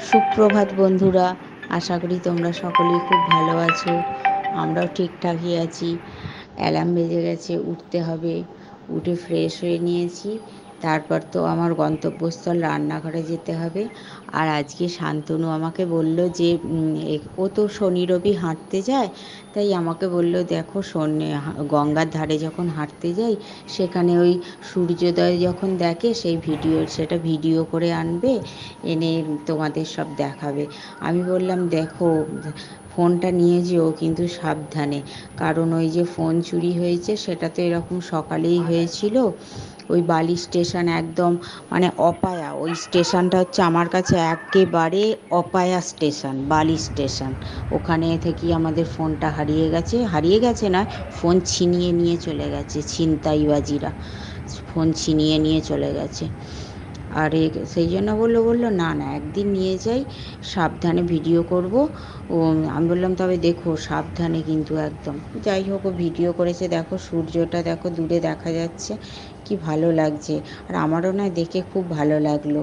সুপ্রভাত বন্ধুরা, আশা করি তোমরা সকলেই খুব ভালো আছো। আমরাও ঠিকঠাকই আছি। অ্যালার্ম বেজে গেছে, উঠতে হবে। উঠে ফ্রেশ হয়ে নিয়েছি। তারপর তো আমার গন্তব্যস্থল রান্নাঘরে যেতে হবে। আর আজকে শান্তনু আমাকে বলল যে ও তো শনি রবি হাঁটতে যায়, তাই আমাকে বলল, দেখো গঙ্গার ধারে যখন হাঁটতে যাই, সেখানে ওই সূর্যোদয় যখন দেখে সেটা ভিডিও করে আনবে, এনে তোমাদের সব দেখাবে। আমি বললাম, দেখো ফোনটা নিয়ে যেও, কিন্তু সাবধানে, কারণ ওই যে ফোন চুরি হয়েছে সেটা তো এরকম সকালেই হয়েছিল। ওই বালি স্টেশন একদম, মানে অপায়া, ওই স্টেশনটা হচ্ছে আমার কাছে একেবারে অপায়া স্টেশন, বালি স্টেশন। ওখানে থেকেই আমাদের ফোনটা হারিয়ে গেছে নয়, ফোন ছিনিয়ে নিয়ে চলে গেছে ছিনতাইবাজিরা। ফোন ছিনিয়ে নিয়ে চলে গেছে। আর সেই জন্য বললো না না, একদিন নিয়ে যাই, সাবধানে ভিডিও করব। ও আমি বললাম, তবে দেখো সাবধানে কিন্তু একদম। যাই হোক, ও ভিডিও করেছে। দেখো সূর্যটা দেখো দূরে দেখা যাচ্ছে, কি ভালো লাগছে। আর আমারও না দেখে খুব ভালো লাগলো।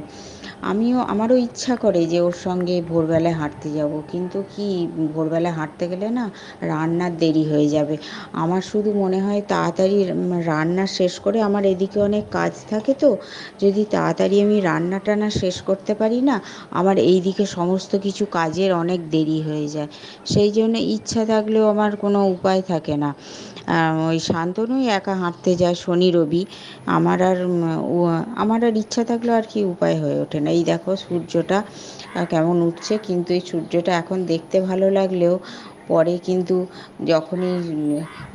আমারও ইচ্ছা করে যে ওর সঙ্গে ভোরবেলায় হাঁটতে যাব, কিন্তু কি, ভোরবেলায় হাঁটতে গেলে না রান্নার দেরি হয়ে যাবে। আমার শুধু মনে হয় তাড়াতাড়ি রান্না শেষ করে, আমার এদিকে অনেক কাজ থাকে তো, যদি তাড়াতাড়ি আমি রান্না টান্না শেষ করতে পারি না, আমার এই দিকে সমস্ত কিছু কাজের অনেক দেরি হয়ে যায়। সেই জন্য ইচ্ছা থাকলেও আমার কোনো উপায় থাকে না। ওই শান্তনুই একা হাঁটতে যায় শনি রবি। আমার আর ইচ্ছা থাকলেও আর কি উপায় হয়ে ওঠে না। এই দেখো সূর্যটা কেমন উঠছে, কিন্তু এই সূর্যটা এখন দেখতে ভালো লাগলেও পরে কিন্তু যখনই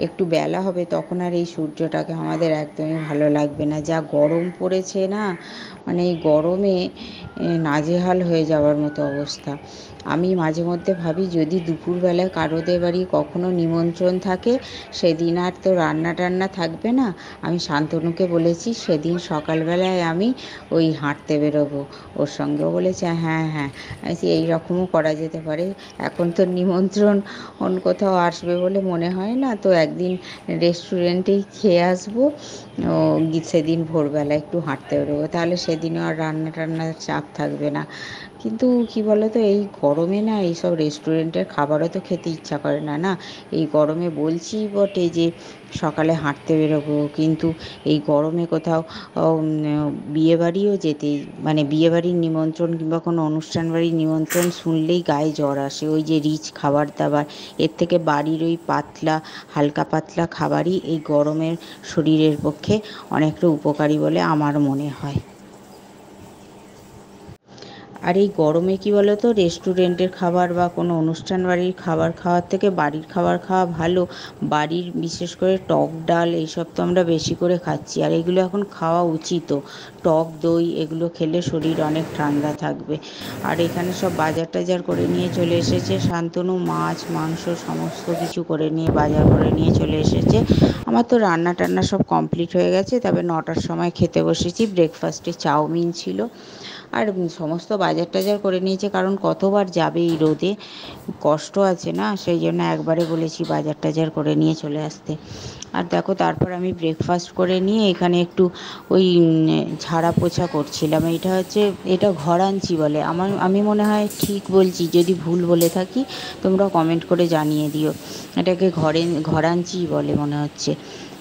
একটু বেলা হবে, তখন আর এই সূর্যটাকে আমাদের একদমই ভালো লাগবে না। যা গরম পড়েছে না, মানে এই গরমে নাজেহাল হয়ে যাওয়ার মতো অবস্থা। আমি মাঝে মধ্যে ভাবি, যদি দুপুরবেলায় কারোদের বাড়ি কখনো নিমন্ত্রণ থাকে, সেদিন আর তো রান্না টান্না থাকবে না। আমি শান্তনুকে বলেছি সেদিন সকালবেলায় আমি ওই হাঁটতে বেরোবো ওর সঙ্গে। ও বলেছে হ্যাঁ হ্যাঁ, এই রকমও করা যেতে পারে। এখন তো নিমন্ত্রণ কোথাও আসবে বলে মনে হয় না, তো একদিন রেস্টুরেন্টেই খেয়ে আসবো। সেদিন ভোরবেলা একটু হাঁটতে বেরোবো, তাহলে সেদিনও আর রান্না টান্নার চাপ থাকবে না। কিন্তু কি বলো তো, এই গরমে না এইসব রেস্টুরেন্টের খাবারও তো খেতে ইচ্ছা করে না। না, এই গরমে বলছি বটে যে সকালে হাঁটতে বেরোবো, কিন্তু এই গরমে কোথাও বিয়েবাড়িও মানে বিয়েবাড়ির নিমন্ত্রণ কিংবা কোনো অনুষ্ঠান বাড়ির নিমন্ত্রণ শুনলেই গায়ে জ্বর আসে। ওই যে রিচ খাবার দাবার, এর থেকে বাড়ির ওই পাতলা, হালকা পাতলা খাবারই এই গরমের শরীরের পক্ষে অনেকটা উপকারী বলে আমার মনে হয়। আর এই গরমে কি বলো তো, রেস্টুরেন্টের খাবার বা কোনো অনুষ্ঠান বাড়ির খাবার খাওয়ার থেকে বাড়ির খাবার খাওয়া ভালো। বাড়ির বিশেষ করে টক ডাল এইসব তো আমরা বেশি করে খাচ্ছি, আর এগুলো এখন খাওয়া উচিতও। টক দই এগুলো খেলে শরীর অনেক ঠান্ডা থাকবে। আর এখানে সব বাজার টাজার করে নিয়ে চলে এসেছে শান্তনু, মাছ মাংস সমস্ত কিছু করে নিয়ে বাজার করে নিয়ে চলে এসেছে। আমার তো রান্না টান্না সব কমপ্লিট হয়ে গেছে, তবে 9টার সময় খেতে বসেছি। ব্রেকফাস্টে চাউমিন ছিল। আর সমস্ত বাজার টাজার করে নিয়েছে, কারণ কতবার যাবে এই রোদে, কষ্ট আছে না, সেই জন্য একবারে বলেছি বাজার টাজার করে নিয়ে চলে আসতে। আর দেখো, তারপর আমি ব্রেকফাস্ট করে নিয়ে এখানে একটু ওই ঝাড়া পোছা করছিলাম। এটা ঘরাঞ্চি বলে, আমি মনে হয় ঠিক বলছি, যদি ভুল বলে থাকি তোমরা কমেন্ট করে জানিয়ে দিও। এটাকে ঘরাঞ্চি বলে মনে হচ্ছে।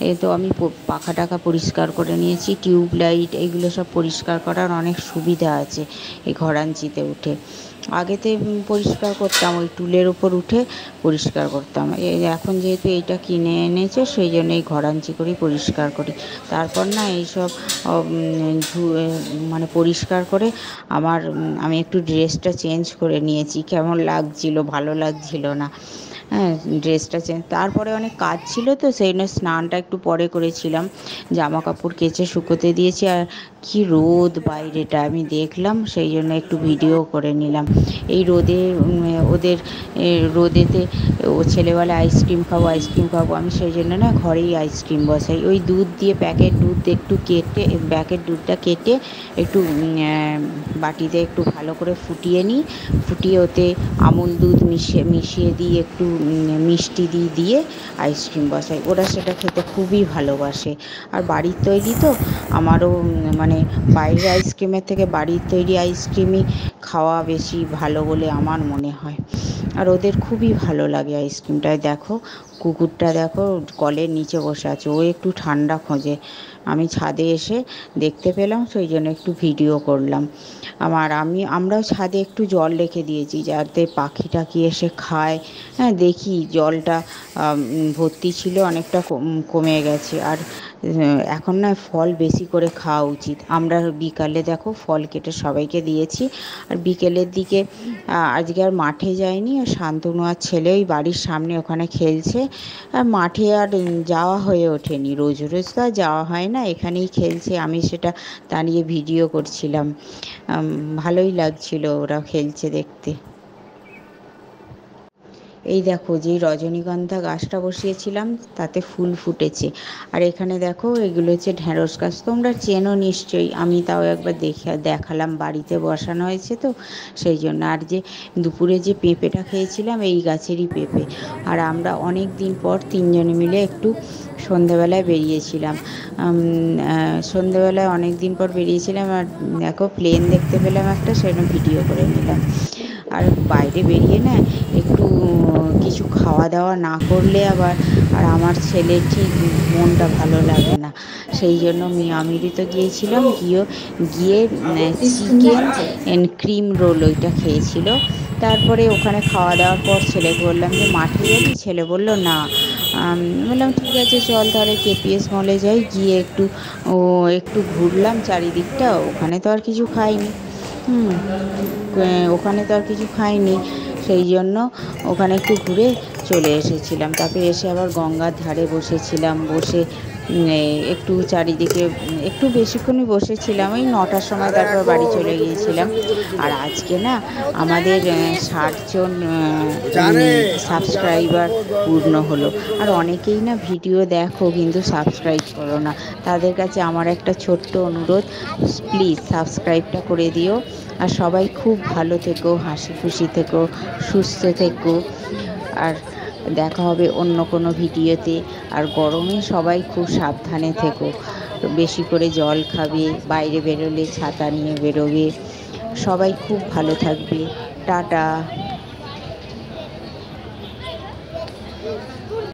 এই তো আমি পাখা টাকা পরিষ্কার করে নিয়েছি, টিউবলাইট এগুলো সব পরিষ্কার করার অনেক সুবিধা আছে এই ঘরাঞ্চিতে উঠে। আগেতে পরিষ্কার করতাম, ওই টুলের ওপর উঠে পরিষ্কার করতাম। এখন যেহেতু এইটা কিনে এনেছে, সেই জন্য এই ঘরাঞ্চি করেই পরিষ্কার করি। তারপর না এইসব মানে পরিষ্কার করে আমি একটু ড্রেসটা চেঞ্জ করে নিয়েছি। কেমন লাগছিল, ভালো লাগছিল না। হ্যাঁ, ড্রেসটা চেঞ্জ, তারপরে অনেক কাজ ছিল তো সেই জন্য স্নানটা একটু পরে করেছিলাম। জামা কাপড় কেচে শুকোতে দিয়েছি। আর কি রোদ বাইরেটা আমি দেখলাম, সেই জন্য একটু ভিডিও করে নিলাম। এই রোদে রোদেতে ও ছেলেবেলা আইসক্রিম খাবো, আমি সেই জন্য না ঘরেই আইসক্রিম বসাই। ওই দুধ দিয়ে প্যাকেট দুধটা কেটে একটু বাটিতে একটু ভালো করে ফুটিয়ে নিই। ফুটিয়ে ওতে আমুল দুধ মিশিয়ে দিই, একটু মিষ্টি দিয়ে আইসক্রিম বসাই। ওরা সেটা খেতে খুবই ভালোবাসে। আর বাড়ির তৈরি তো, আমারও মানে বাইরের আইসক্রিমের থেকে বাড়ির তৈরি আইসক্রিমই খাওয়া বেশি ভালো বলে আমার মনে হয়। আর ওদের খুবই ভালো লাগে আইসক্রিমটায়। দেখো কুকুরটা দেখো কলের নিচে বসে আছে, ও একটু ঠান্ডা খোঁজে। আমি ছাদে এসে দেখতে পেলাম, সেই জন্য একটু ভিডিও করলাম। আমরাও ছাদে একটু জল রেখে দিয়েছি যাতে পাখি টাখি এসে খায়। হ্যাঁ, দেখি জলটা ভর্তি ছিল, অনেকটা কমে গেছে। আর এখন না ফল বেশি করে খাওয়া উচিত। আমরা বিকালে দেখো ফল কেটে সবাইকে দিয়েছি। আর বিকেলের দিকে আজকে আর মাঠে যাইনি, আর শান্তনু আর ছেলে ওই বাড়ির সামনে ওখানে খেলছে। আর মাঠে আর যাওয়া হয়ে ওঠেনি, রোজ রোজ তো আর যাওয়া হয় না, এখানেই খেলছে। আমি সেটা দাঁড়িয়ে ভিডিও করছিলাম। ভালোই লাগছিল ওরা খেলছে দেখতে। এই দেখো যেই রজনীগন্ধা গাছটা বসিয়েছিলাম তাতে ফুল ফুটেছে। আর এখানে দেখো এগুলো হচ্ছে ঢ্যাঁড়স গাছ, তোমরা চেনো নিশ্চয়ই, আমি তাও একবার দেখালাম, বাড়িতে বসানো হয়েছে তো সেই জন্য। আর যে দুপুরে যে পেঁপেটা খেয়েছিলাম এই গাছেরই পেঁপে। আর আমরা অনেক দিন পর তিনজনে মিলে একটু সন্ধেবেলায় বেরিয়েছিলাম। সন্ধেবেলায় অনেক দিন পর বেরিয়েছিলাম, আর দেখো প্লেন দেখতে পেলাম একটা, সেটা ভিডিও করে নিলাম। আর বাইরে বেরিয়ে না একটু কিছু খাওয়া দাওয়া না করলে আবার আর আমার ছেলের ঠিক মনটা ভালো লাগে না। সেই জন্য মিয়ামিরিতে গিয়েছিলাম, গিয়ে চিকেন ক্রিম রোল ওইটা খেয়েছিল। তারপরে ওখানে খাওয়া দাওয়ার পর ছেলেকে বললাম যে মাঠে যাবি, ছেলে বলল না। বললাম ঠিক আছে চল তাহলে কেপিএস মলে যাই, গিয়ে একটু ঘুরলাম চারিদিকটা। ওখানে তো আর কিছু খাইনি। ওখানে তো আর কিছু খাইনি, সেই জন্য ওখানে একটু ঘুরে চলে এসেছিলাম। তারপরে এসে আবার গঙ্গার ধারে বসেছিলাম, বসে একটু চারিদিকে একটু বেশিক্ষণই বসেছিলাম, ওই 9টার সময় তারপর বাড়ি চলে গিয়েছিলাম। আর আজকে না আমাদের 60 জন সাবস্ক্রাইবার পূর্ণ হলো। আর অনেকেই না ভিডিও দেখো কিন্তু সাবস্ক্রাইব করো না, তাদের কাছে আমার একটা ছোট্ট অনুরোধ, প্লিজ সাবস্ক্রাইবটা করে দিও। আর সবাই খুব ভালো থেকো, হাসি খুশি থেকো, সুস্থ থেকো। আর দেখা হবে অন্য কোনো ভিডিওতে। আর গরমে সবাই খুব সাবধানে থেকো, বেশি করে জল খাবে, বাইরে বেরোলে ছাতা নিয়ে বেরোবে। সবাই খুব ভালো থাকবে। টাটা।